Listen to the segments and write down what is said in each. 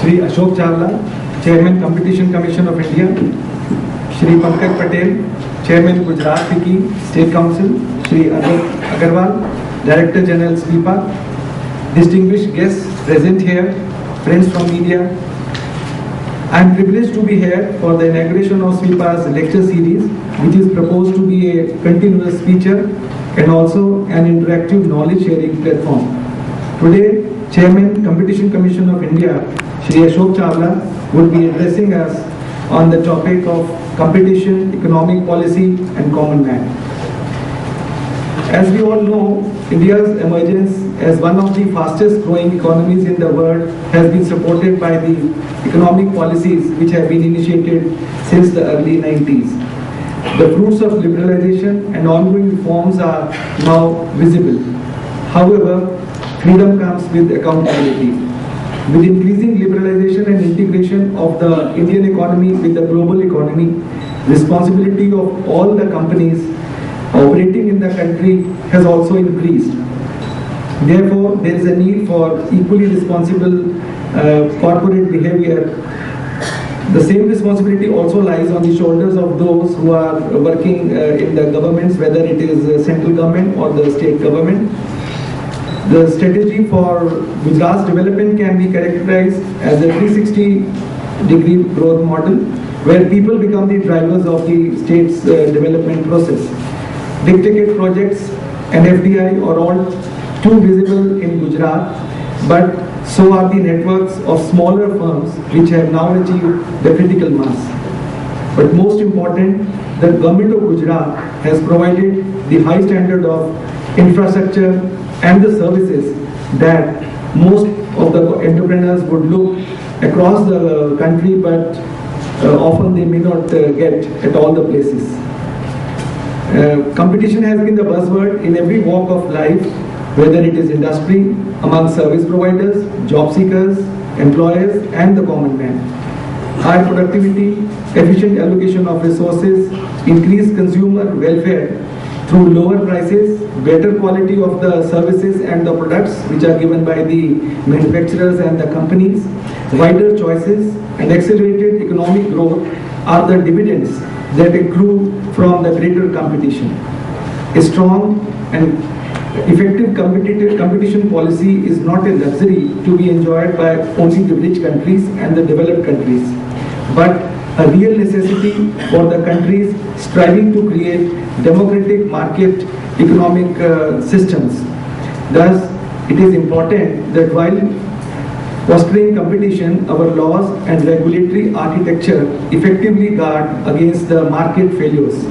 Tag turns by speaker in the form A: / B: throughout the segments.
A: Shri Ashok Chawla, Chairman Competition Commission of India, Shri Pankaj Patel, Chairman Gujarat Wiki State Council, Shri Agarwal, Director General SWIPA, distinguished guests present here, friends from media. I am privileged to be here for the inauguration of SWIPA's lecture series, which is proposed to be a continuous feature and also an interactive knowledge sharing platform. Today, Chairman Competition Commission of India, Shri Ashok Chawla, will be addressing us on the topic of competition, economic policy and common man. As we all know, India's emergence as one of the fastest growing economies in the world has been supported by the economic policies which have been initiated since the early 90s. The fruits of liberalization and ongoing reforms are now visible. However, freedom comes with accountability. With increasing liberalization and integration of the Indian economy with the global economy, responsibility of all the companies operating in the country has also increased. Therefore, there is a need for equally responsible corporate behavior. The same responsibility also lies on the shoulders of those who are working in the governments, whether it is central government or the state government. The strategy for Gujarat's development can be characterized as a 360-degree growth model, where people become the drivers of the state's development process. Big-ticket projects and FDI are all too visible in Gujarat, but so are the networks of smaller firms which have now achieved the critical mass. But most important, the government of Gujarat has provided the high standard of infrastructure and the services that most of the entrepreneurs would look across the country, but often they may not get at all the places. Competition has been the buzzword in every walk of life, whether it is industry, among service providers, job seekers, employers, and the common man. High productivity, efficient allocation of resources, increased consumer welfare through lower prices, better quality of the services and the products which are given by the manufacturers and the companies, wider choices, and accelerated economic growth are the dividends that accrue from the greater competition. A strong and effective competition policy is not a luxury to be enjoyed by only the rich countries and the developed countries, but a real necessity for the countries striving to create democratic market economic systems. Thus, it is important that while fostering competition, our laws and regulatory architecture effectively guard against the market failures,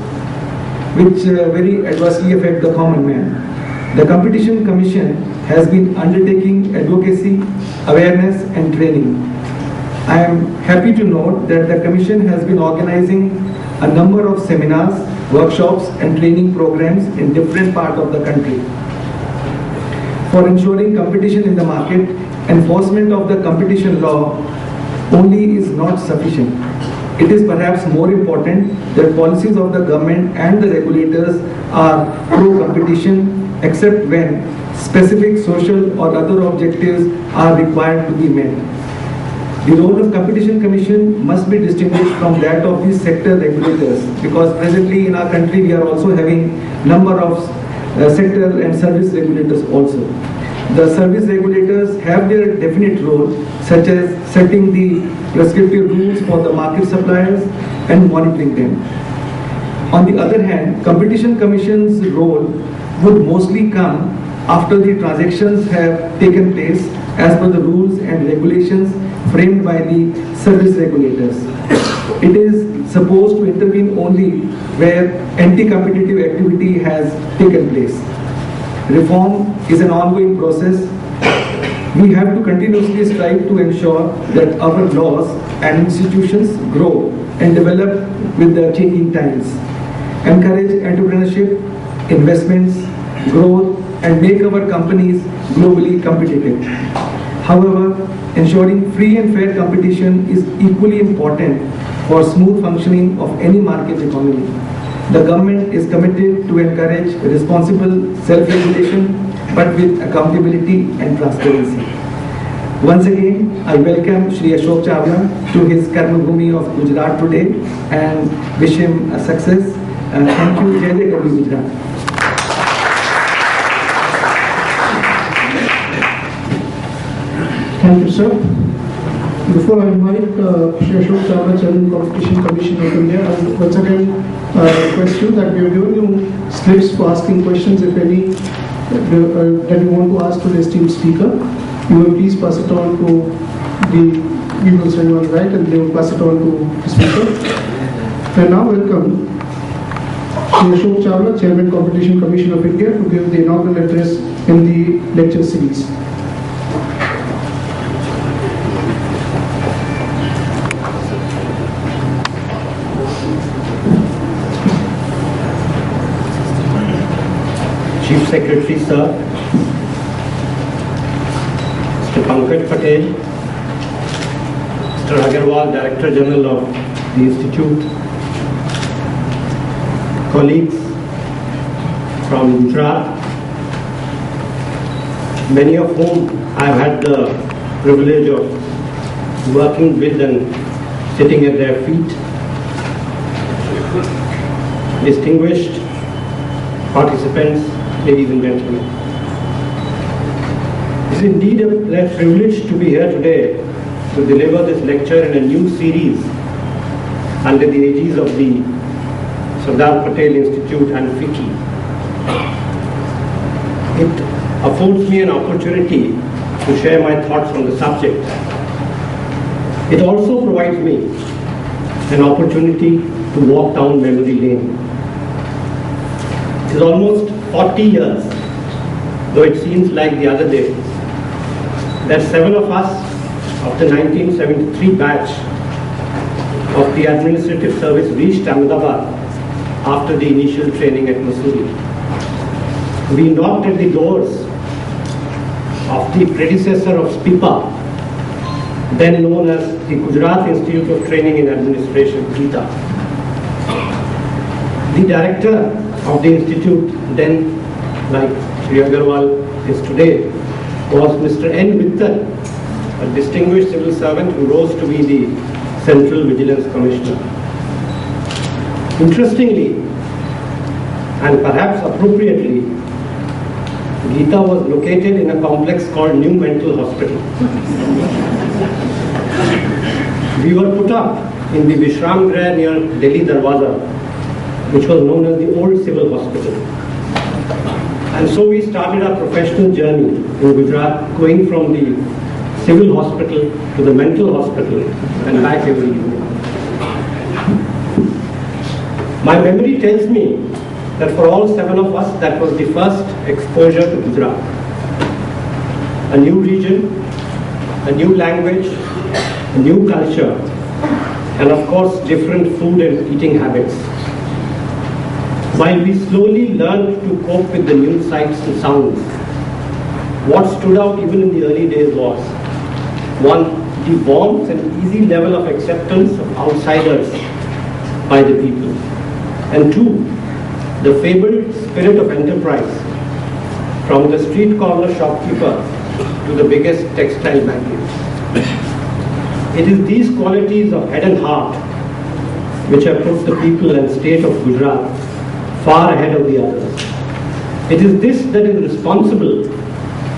A: which very adversely affect the common man. The Competition Commission has been undertaking advocacy, awareness and training. I am happy to note that the Commission has been organizing a number of seminars, workshops and training programs in different parts of the country. For ensuring competition in the market, enforcement of the competition law only is not sufficient. It is perhaps more important that policies of the government and the regulators are pro-competition, except when specific social or other objectives are required to be met. The role of Competition Commission must be distinguished from that of the sector regulators, because presently in our country we are also having number of sector and service regulators also. The service regulators have their definite role, such as setting the prescriptive rules for the market suppliers and monitoring them. On the other hand, Competition Commission's role would mostly come after the transactions have taken place as per the rules and regulations framed by the service regulators. It is supposed to intervene only where anti-competitive activity has taken place. Reform is an ongoing process. We have to continuously strive to ensure that our laws and institutions grow and develop with the changing times, encourage entrepreneurship, investments, growth, and make our companies globally competitive. However, ensuring free and fair competition is equally important for smooth functioning of any market economy. The government is committed to encourage responsible self-regulation, but with accountability and transparency. Once again, I welcome Shri Ashok Chawla to his Karma Bhumi of Gujarat today and wish him a success. Thank you. Jai Jai Karma Gujarat.
B: Thank you, sir. Before I invite Shri Ashok Chawla, Chairman Competition Commission of India, I will once again request you that we have given you slips for asking questions, if any, that you want to ask to the esteemed speaker. You will please pass it on to the people standing on the right, and they will pass it on to the speaker. And now welcome Shri Ashok Chawla, Chairman Competition Commission of India, to give the inaugural address in the lecture series.
C: Chief Secretary, sir, Mr. Pankaj Patel, Mr. Agarwal, Director General of the Institute, colleagues from Gujarat, many of whom I have had the privilege of working with and sitting at their feet, distinguished participants, ladies and gentlemen. It is indeed a privilege to be here today to deliver this lecture in a new series under the aegis of the Sardar Patel Institute and FICCI. It affords me an opportunity to share my thoughts on the subject. It also provides me an opportunity to walk down memory lane. It is almost 40 years, though it seems like the other day, that 7 of us of the 1973 batch of the administrative service reached Ahmedabad after the initial training at Mussoorie. We knocked at the doors of the predecessor of SPIPA, then known as the Gujarat Institute of Training in Administration, GITA. The director of the institute then, like Shri Agarwal is today, was Mr. N. Mittal, a distinguished civil servant who rose to be the Central Vigilance Commissioner. Interestingly, and perhaps appropriately, Gita was located in a complex called New Mental Hospital. We were put up in the Vishram Grah near Delhi Darwaza, which was known as the Old Civil Hospital. And so we started our professional journey in Gujarat, going from the civil hospital to the mental hospital and back every evening. My memory tells me that for all 7 of us, that was the first exposure to Gujarat. A new region, a new language, a new culture, and of course different food and eating habits. While we slowly learned to cope with the new sights and sounds, what stood out even in the early days was, 1, the warmth and easy level of acceptance of outsiders by the people, and 2, the fabled spirit of enterprise, from the street corner shopkeeper to the biggest textile magnate. It is these qualities of head and heart which have put the people and state of Gujarat far ahead of the others. It is this that is responsible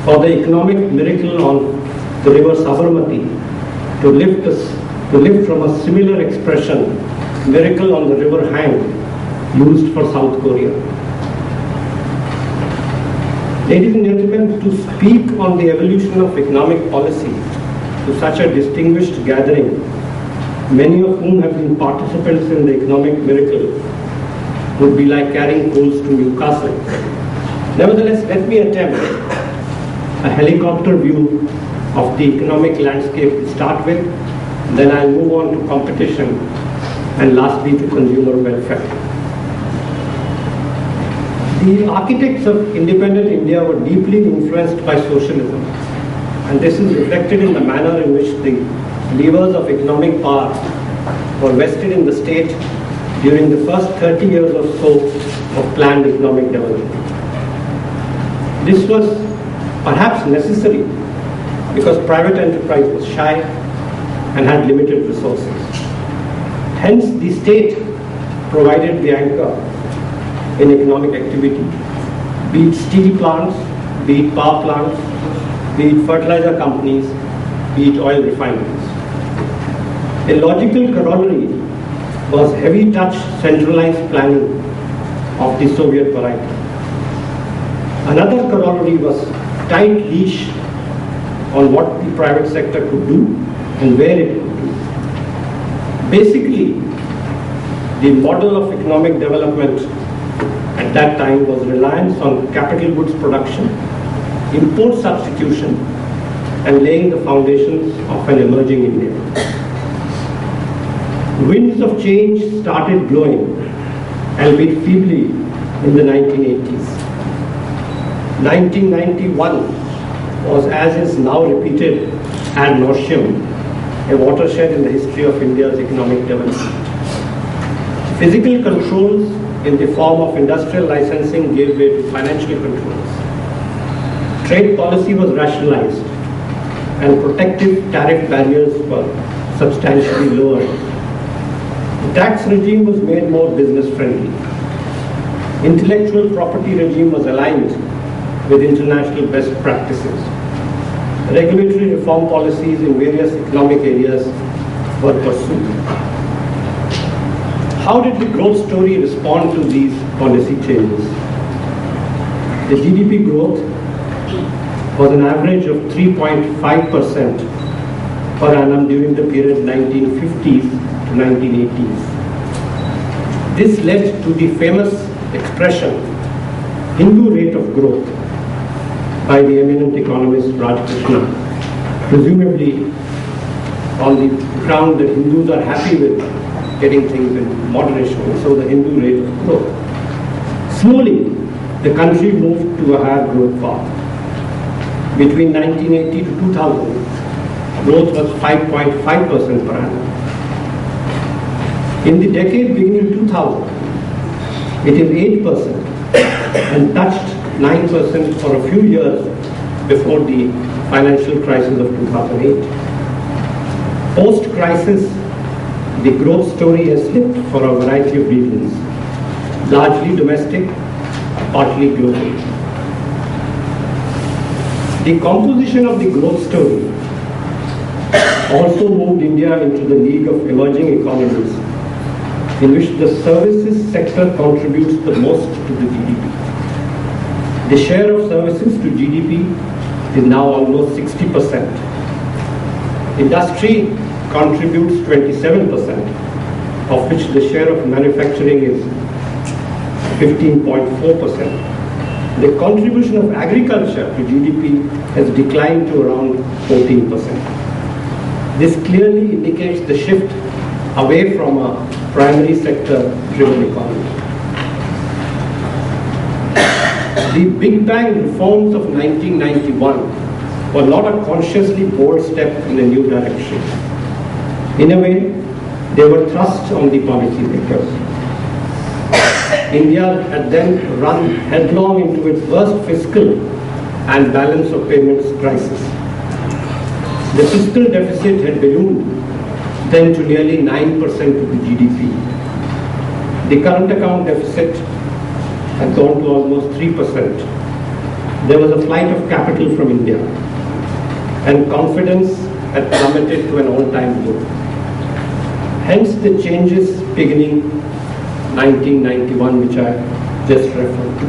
C: for the economic miracle on the river Sabarmati to lift from a similar expression, miracle on the river Hang, used for South Korea. Ladies and gentlemen, to speak on the evolution of economic policy to such a distinguished gathering, many of whom have been participants in the economic miracle, would be like carrying coals to Newcastle. Nevertheless, let me attempt a helicopter view of the economic landscape to start with, then I'll move on to competition, and lastly to consumer welfare. The architects of independent India were deeply influenced by socialism, and this is reflected in the manner in which the levers of economic power were vested in the state during the first 30 years or so of planned economic development. This was perhaps necessary because private enterprise was shy and had limited resources. Hence, the state provided the anchor in economic activity, be it steel plants, be it power plants, be it fertilizer companies, be it oil refineries. A logical corollary was heavy touch centralized planning of the Soviet variety. Another corollary was tight leash on what the private sector could do and where it could do. Basically, the model of economic development at that time was reliance on capital goods production, import substitution, and laying the foundations of an emerging India. Winds of change started blowing, albeit feebly, in the 1980s. 1991 was, as is now repeated ad nauseum, a watershed in the history of India's economic development. Physical controls in the form of industrial licensing gave way to financial controls. Trade policy was rationalized and protective tariff barriers were substantially lowered. The tax regime was made more business friendly. Intellectual property regime was aligned with international best practices. Regulatory reform policies in various economic areas were pursued. How did the growth story respond to these policy changes? The GDP growth was an average of 3.5% per annum during the period 1950s to 1980s. This led to the famous expression, Hindu rate of growth, by the eminent economist Rajkrishna, presumably on the ground that Hindus are happy with getting things in moderation, so the Hindu rate of growth. Slowly, the country moved to a higher growth path. Between 1980 to 2000, growth was 5.5% per annum. In the decade beginning 2000, it is 8% and touched 9% for a few years before the financial crisis of 2008. Post-crisis, the growth story has slipped for a variety of reasons, largely domestic, partly global. The composition of the growth story also moved India into the league of emerging economies, in which the services sector contributes the most to the GDP. The share of services to GDP is now almost 60%. Industry contributes 27%, of which the share of manufacturing is 15.4%. The contribution of agriculture to GDP has declined to around 14%. This clearly indicates the shift away from a primary sector-driven economy. The Big Bang reforms of 1991 were not a consciously bold step in a new direction. In a way, they were thrust on the policymakers. India had then run headlong into its worst fiscal and balance of payments crisis. The fiscal deficit had ballooned then to nearly 9% of the GDP. The current account deficit had gone to almost 3%. There was a flight of capital from India, and confidence had plummeted to an all-time low. Hence the changes beginning 1991, which I just referred to.